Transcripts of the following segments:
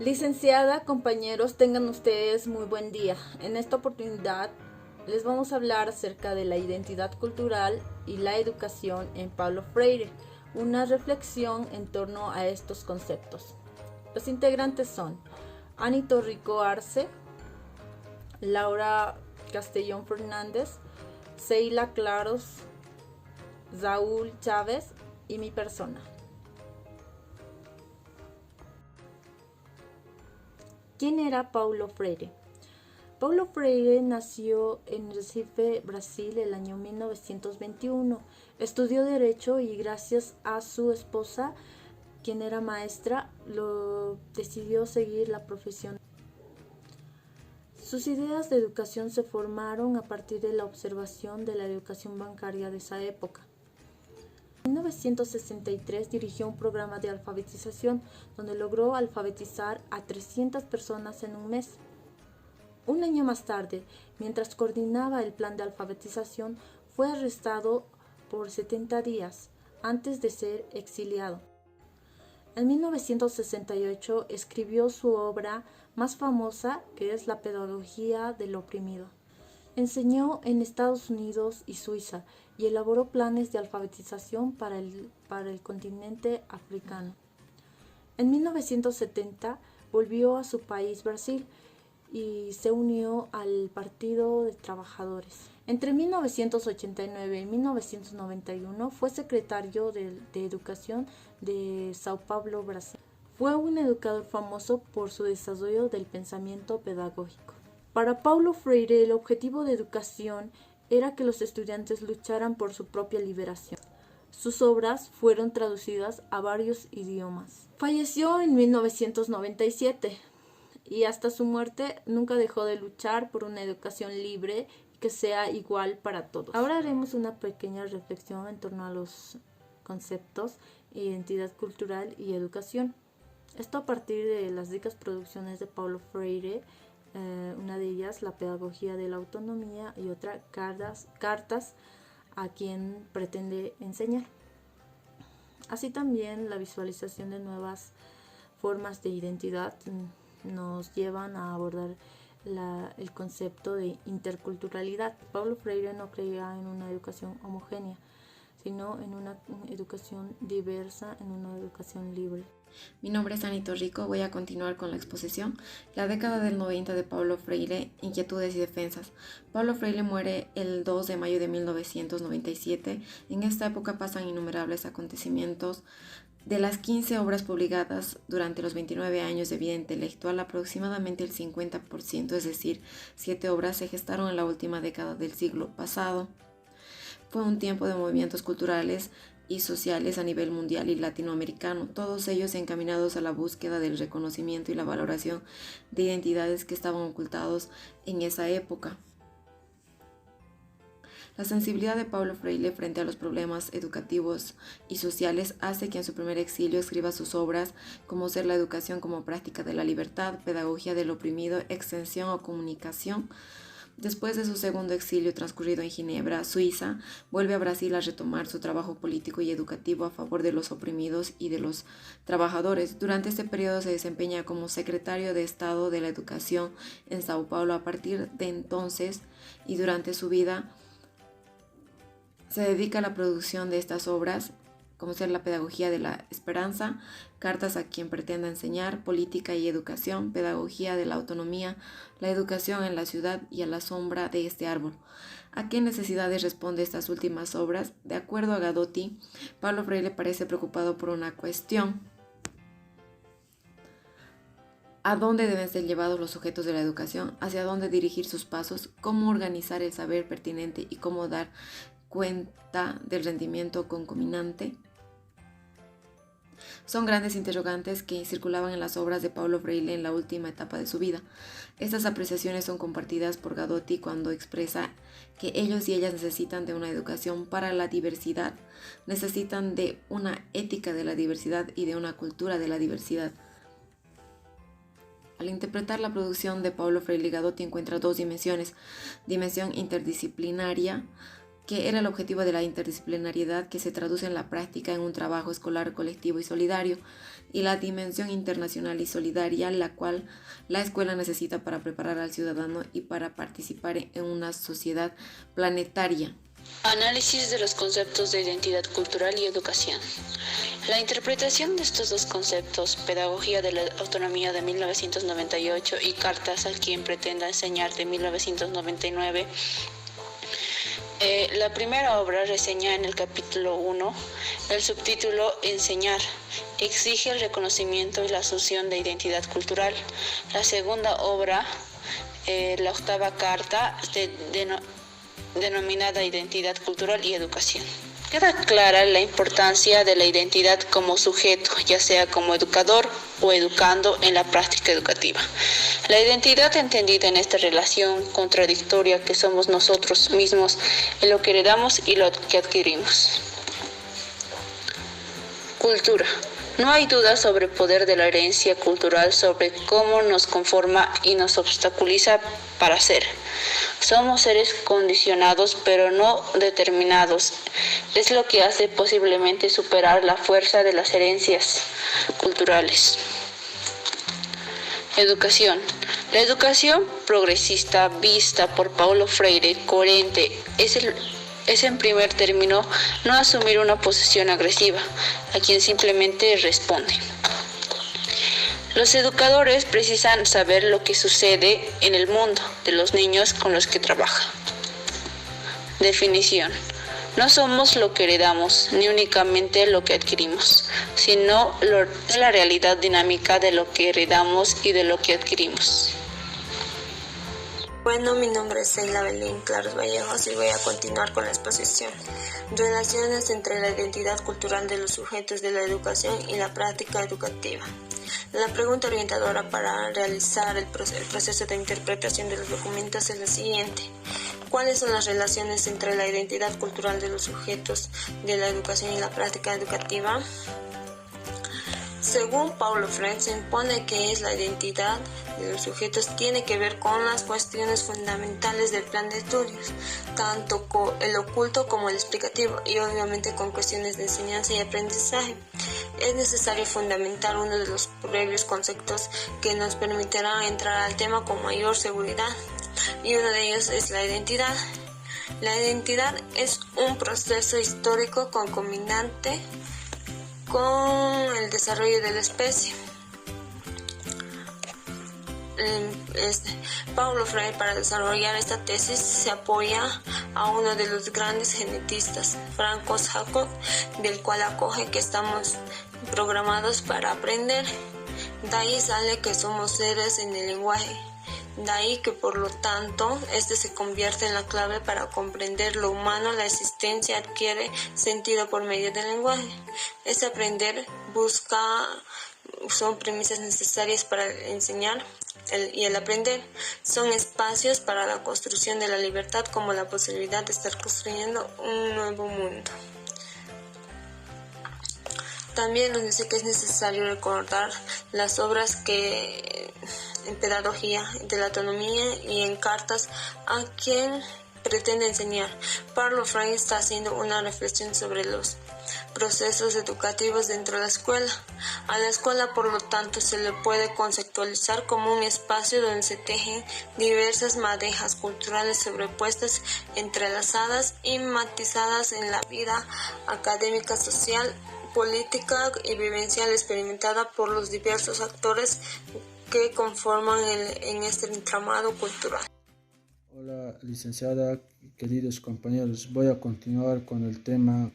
Licenciada, compañeros, tengan ustedes muy buen día. En esta oportunidad les vamos a hablar acerca de la identidad cultural y la educación en Paulo Freire, una reflexión en torno a estos conceptos. Los integrantes son Anito Rico Arce, Laura Castellón Fernández, Seila Claros, Saúl Chávez y mi persona. ¿Quién era Paulo Freire? Paulo Freire nació en Recife, Brasil, el año 1921. Estudió Derecho y gracias a su esposa, quien era maestra, decidió seguir la profesión. Sus ideas de educación se formaron a partir de la observación de la educación bancaria de esa época. En 1963 dirigió un programa de alfabetización donde logró alfabetizar a 300 personas en un mes. Un año más tarde, mientras coordinaba el plan de alfabetización, fue arrestado por 70 días antes de ser exiliado. En 1968 escribió su obra más famosa, que es La pedagogía del oprimido. Enseñó en Estados Unidos y Suiza y elaboró planes de alfabetización para el continente africano. En 1970 volvió a su país, Brasil, y se unió al Partido de Trabajadores. Entre 1989 y 1991 fue secretario de Educación de Sao Paulo, Brasil. Fue un educador famoso por su desarrollo del pensamiento pedagógico. Para Paulo Freire, el objetivo de educación era que los estudiantes lucharan por su propia liberación. Sus obras fueron traducidas a varios idiomas. Falleció en 1997 y hasta su muerte nunca dejó de luchar por una educación libre que sea igual para todos. Ahora haremos una pequeña reflexión en torno a los conceptos identidad cultural y educación. Esto a partir de las ricas producciones de Paulo Freire, una de ellas La pedagogía de la autonomía y otra Cartas a quien pretende enseñar. Así también la visualización de nuevas formas de identidad nos llevan a abordar el concepto de interculturalidad. Paulo Freire no creía en una educación homogénea, sino en una educación diversa, en una educación libre. Mi nombre es Anito Rico, voy a continuar con la exposición. La década del 90 de Paulo Freire, inquietudes y defensas. Paulo Freire muere el 2 de mayo de 1997. En esta época pasan innumerables acontecimientos. De las 15 obras publicadas durante los 29 años de vida intelectual, aproximadamente el 50%, es decir, 7 obras, se gestaron en la última década del siglo pasado. Fue un tiempo de movimientos culturales y sociales a nivel mundial y latinoamericano, todos ellos encaminados a la búsqueda del reconocimiento y la valoración de identidades que estaban ocultados en esa época. La sensibilidad de Paulo Freire frente a los problemas educativos y sociales hace que en su primer exilio escriba sus obras como Ser la educación como práctica de la libertad, Pedagogía del oprimido, Extensión o comunicación. Después de su segundo exilio transcurrido en Ginebra, Suiza, vuelve a Brasil a retomar su trabajo político y educativo a favor de los oprimidos y de los trabajadores. Durante este periodo se desempeña como secretario de Estado de la Educación en Sao Paulo. A partir de entonces y durante su vida se dedica a la producción de estas obras, como ser La pedagogía de la esperanza, Cartas a quien pretenda enseñar, Política y educación, Pedagogía de la autonomía, La educación en la ciudad y A la sombra de este árbol. ¿A qué necesidades responde estas últimas obras? De acuerdo a Gadotti, Paulo Freire parece preocupado por una cuestión: ¿a dónde deben ser llevados los sujetos de la educación? ¿Hacia dónde dirigir sus pasos? ¿Cómo organizar el saber pertinente y cómo dar cuenta del rendimiento concomitante? Son grandes interrogantes que circulaban en las obras de Paulo Freire en la última etapa de su vida. Estas apreciaciones son compartidas por Gadotti cuando expresa que ellos y ellas necesitan de una educación para la diversidad, necesitan de una ética de la diversidad y de una cultura de la diversidad. Al interpretar la producción de Paulo Freire, Gadotti encuentra dos dimensiones: dimensión interdisciplinaria, que era el objetivo de la interdisciplinariedad que se traduce en la práctica en un trabajo escolar colectivo y solidario, y la dimensión internacional y solidaria, la cual la escuela necesita para preparar al ciudadano y para participar en una sociedad planetaria. Análisis de los conceptos de identidad cultural y educación. La interpretación de estos dos conceptos, Pedagogía de la Autonomía de 1998 y Cartas a quien pretenda enseñar de 1999, la primera obra reseña en el capítulo 1 el subtítulo Enseñar. Exige el reconocimiento y la asunción de identidad cultural. La segunda obra, la octava carta, denominada Identidad Cultural y Educación. Queda clara la importancia de la identidad como sujeto, ya sea como educador o educando en la práctica educativa. La identidad entendida en esta relación contradictoria que somos nosotros mismos en lo que heredamos y lo que adquirimos. Cultura. No hay duda sobre el poder de la herencia cultural, sobre cómo nos conforma y nos obstaculiza para ser. Somos seres condicionados, pero no determinados. Es lo que hace posiblemente superar la fuerza de las herencias culturales. Educación. La educación progresista vista por Paulo Freire, coherente, es en primer término no asumir una posición agresiva, a quien simplemente responde. Los educadores precisan saber lo que sucede en el mundo de los niños con los que trabaja. Definición. No somos lo que heredamos, ni únicamente lo que adquirimos, sino la realidad dinámica de lo que heredamos y de lo que adquirimos. Bueno, mi nombre es Seila Belén Claros Vallejos y voy a continuar con la exposición. Relaciones entre la identidad cultural de los sujetos de la educación y la práctica educativa. La pregunta orientadora para realizar el proceso de interpretación de los documentos es la siguiente. ¿Cuáles son las relaciones entre la identidad cultural de los sujetos de la educación y la práctica educativa? Según Paulo Freire, se impone que la identidad de los sujetos tiene que ver con las cuestiones fundamentales del plan de estudios, tanto con el oculto como el explicativo, y obviamente con cuestiones de enseñanza y aprendizaje. Es necesario fundamentar uno de los previos conceptos que nos permitirá entrar al tema con mayor seguridad, y uno de ellos es la identidad. La identidad es un proceso histórico concomitante con el desarrollo de la especie. Paulo Freire, para desarrollar esta tesis, se apoya a uno de los grandes genetistas, Francis Jacob, del cual acoge que estamos programados para aprender. De ahí sale que somos seres en el lenguaje. De ahí que, por lo tanto, este se convierte en la clave para comprender lo humano. La existencia adquiere sentido por medio del lenguaje. Ese aprender son premisas necesarias para enseñar y el aprender. Son espacios para la construcción de la libertad, como la posibilidad de estar construyendo un nuevo mundo. También nos dice que es necesario recordar las obras que en Pedagogía de la Autonomía y en Cartas a quien pretende enseñar. Paulo Freire está haciendo una reflexión sobre los procesos educativos dentro de la escuela. A la escuela, por lo tanto, se le puede conceptualizar como un espacio donde se tejen diversas madejas culturales sobrepuestas, entrelazadas y matizadas en la vida académica, social, política y vivencial experimentada por los diversos actores que conforman en este entramado cultural. Hola, licenciada, queridos compañeros. Voy a continuar con el tema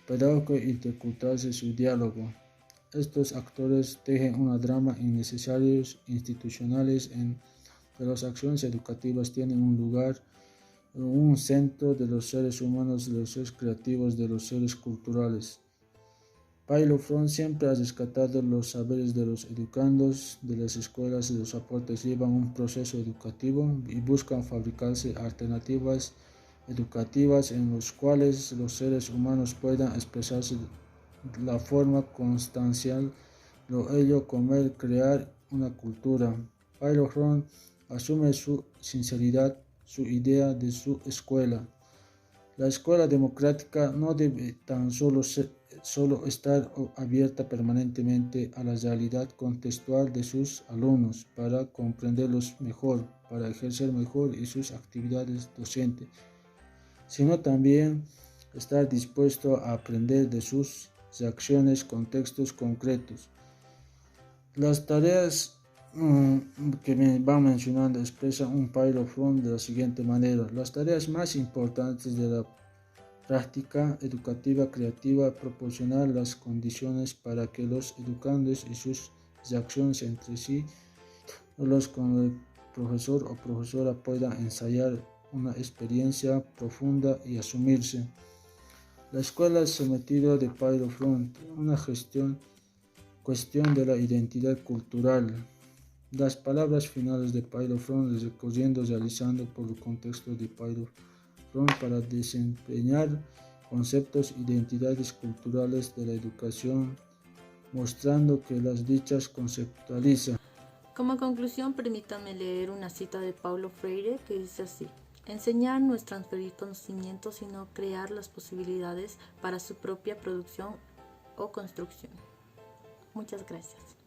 pedagógico y dificultades de su diálogo. Estos actores tejen una drama innecesarios institucionales en que las acciones educativas tienen un lugar, un centro de los seres humanos, de los seres creativos, de los seres culturales. Paulo Freire siempre ha rescatado los saberes de los educandos de las escuelas, y los aportes llevan un proceso educativo y buscan fabricarse alternativas educativas en los cuales los seres humanos puedan expresarse de la forma constancial, lo ello comer, crear una cultura. Paulo Freire asume su sinceridad, su idea de su escuela. La escuela democrática no debe tan solo estar abierta permanentemente a la realidad contextual de sus alumnos para comprenderlos mejor, para ejercer mejor sus actividades docentes, sino también estar dispuesto a aprender de sus reacciones, contextos concretos. Las tareas que me va mencionando expresa un pilot from de la siguiente manera: las tareas más importantes de la práctica educativa creativa, proporcionar las condiciones para que los educandos y sus reacciones entre sí, los con el profesor o profesora puedan ensayar una experiencia profunda y asumirse. La escuela es sometida de pilot from, una cuestión de la identidad cultural. Las palabras finales de pilot from recorriendo realizando por el contexto de pilot from para desempeñar conceptos e identidades culturales de la educación, mostrando que las dichas conceptualizan. Como conclusión, permítanme leer una cita de Paulo Freire que dice así: enseñar no es transferir conocimientos, sino crear las posibilidades para su propia producción o construcción. Muchas gracias.